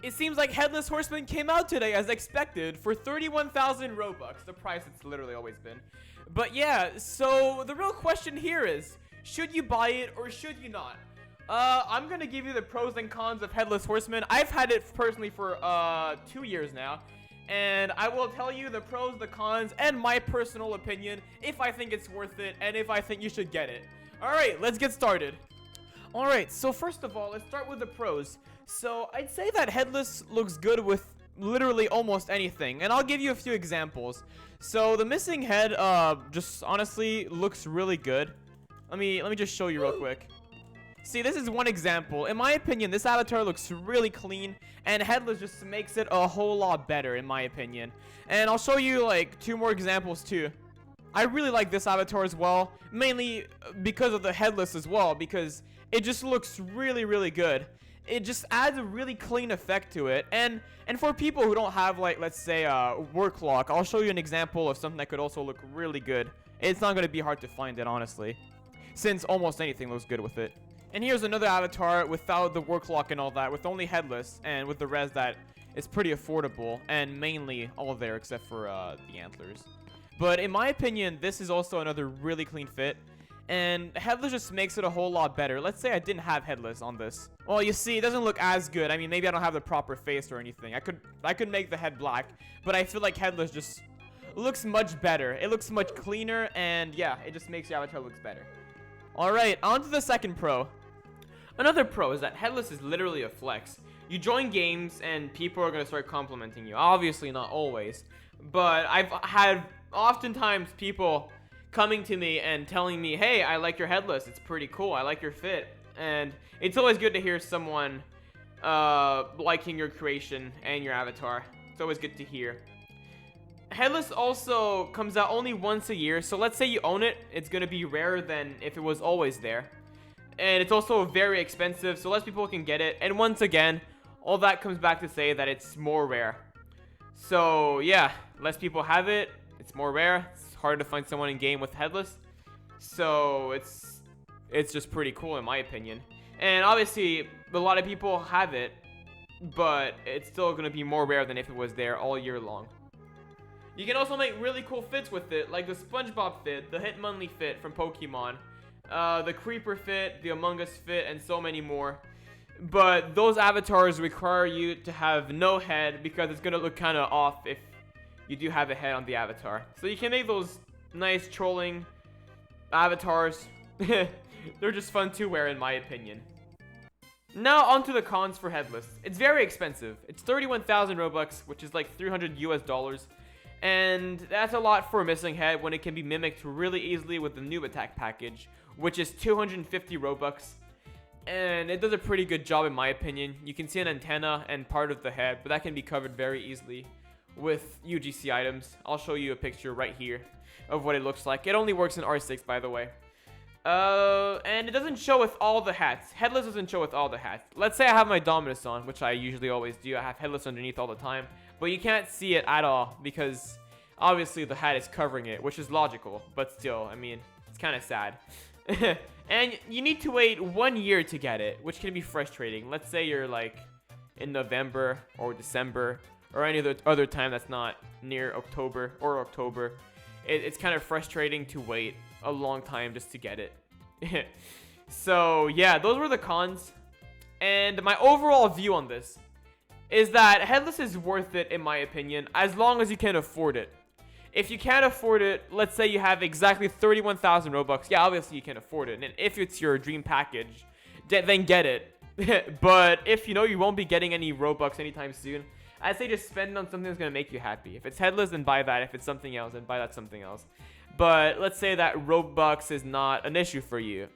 It seems like Headless Horseman came out today as expected for 31,000 Robux, the price it's literally always been. But yeah, so the real question here is, should you buy it or should you not? I'm gonna give you the pros and cons of Headless Horseman. I've had it personally for 2 years now, and I will tell you the pros, the cons, and my personal opinion if I think it's worth it and if I think you should get it. Alright, let's get started. Alright, so first of all, let's start with the pros. So I'd say that Headless looks good with literally almost anything, and I'll give you a few examples. So the missing head just honestly looks really good. Let me just show you real quick. See, this is one example. In my opinion, this avatar looks really clean, and Headless just makes it a whole lot better in my opinion. And I'll show you like 2 more examples too. I really like this avatar as well, mainly because of the Headless as well, because it just looks really, really good. It just adds a really clean effect to it. And for people who don't have, like, let's say, work lock, I'll show you an example of something that could also look really good. It's not going to be hard to find it, honestly, since almost anything looks good with it. And here's another avatar without the work lock and all that, with only Headless, and with the res that is pretty affordable, and mainly all there except for the antlers. But in my opinion, this is also another really clean fit. And Headless just makes it a whole lot better. Let's say I didn't have Headless on this. Well, you see, it doesn't look as good. I mean, maybe I don't have the proper face or anything. I could make the head black, but I feel like Headless just looks much better. It looks much cleaner, and yeah, it just makes your avatar looks better. Alright, on to the second pro. Another pro is that Headless is literally a flex. You join games, and people are going to start complimenting you. Obviously, not always. But I've had oftentimes people coming to me and telling me, hey, I like your Headless, it's pretty cool, I like your fit. And it's always good to hear someone liking your creation and your avatar. It's always good to hear. Headless also comes out only once a year, so let's say you own it, it's gonna be rarer than if it was always there. And it's also very expensive, so less people can get it. And once again, all that comes back to say that it's more rare. So yeah, less people have it, it's more rare, it's hard to find someone in game with Headless, so it's just pretty cool in my opinion. And obviously a lot of people have it, but it's still going to be more rare than if it was there all year long. You can also make really cool fits with it, like the SpongeBob fit, the Hitmonlee fit from Pokemon, the Creeper fit, the Among Us fit, and so many more. But those avatars require you to have no head because it's going to look kind of off if you do have a head on the avatar. So you can make those nice trolling avatars. They're just fun to wear in my opinion. Now onto the cons for Headless. It's very expensive. It's 31,000 Robux, which is like $300 US. And that's a lot for a missing head when it can be mimicked really easily with the Noob attack package, which is 250 Robux. And it does a pretty good job in my opinion. You can see an antenna and part of the head, but that can be covered very easily with UGC items. I'll show you a picture right here of what it looks like. It only works in R6, by the way. And it doesn't show with all the hats. Headless doesn't show with all the hats. Let's say I have my Dominus on, which I usually always do. I have Headless underneath all the time, but you can't see it at all because obviously the hat is covering it, which is logical, but still, I mean, it's kind of sad. And you need to wait 1 year to get it, which can be frustrating. Let's say you're like in November or December or any other time that's not near October or October. It's kind of frustrating to wait a long time just to get it. So yeah, those were the cons. And my overall view on this is that Headless is worth it in my opinion, as long as you can afford it. If you can't afford it, let's say you have exactly 31,000 Robux. Yeah, obviously you can afford it. And if it's your dream package, then get it. But if you know you won't be getting any Robux anytime soon, I'd say just spend on something that's going to make you happy. If it's Headless, then buy that. If it's something else, then buy that something else. But let's say that Robux is not an issue for you,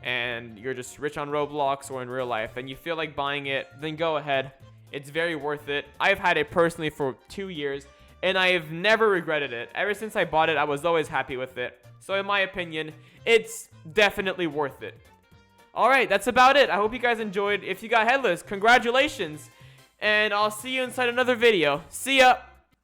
and you're just rich on Roblox or in real life, and you feel like buying it, then go ahead. It's very worth it. I've had it personally for 2 years, and I have never regretted it. Ever since I bought it, I was always happy with it. So in my opinion, it's definitely worth it. Alright, that's about it. I hope you guys enjoyed. If you got Headless, congratulations. And I'll see you inside another video. See ya!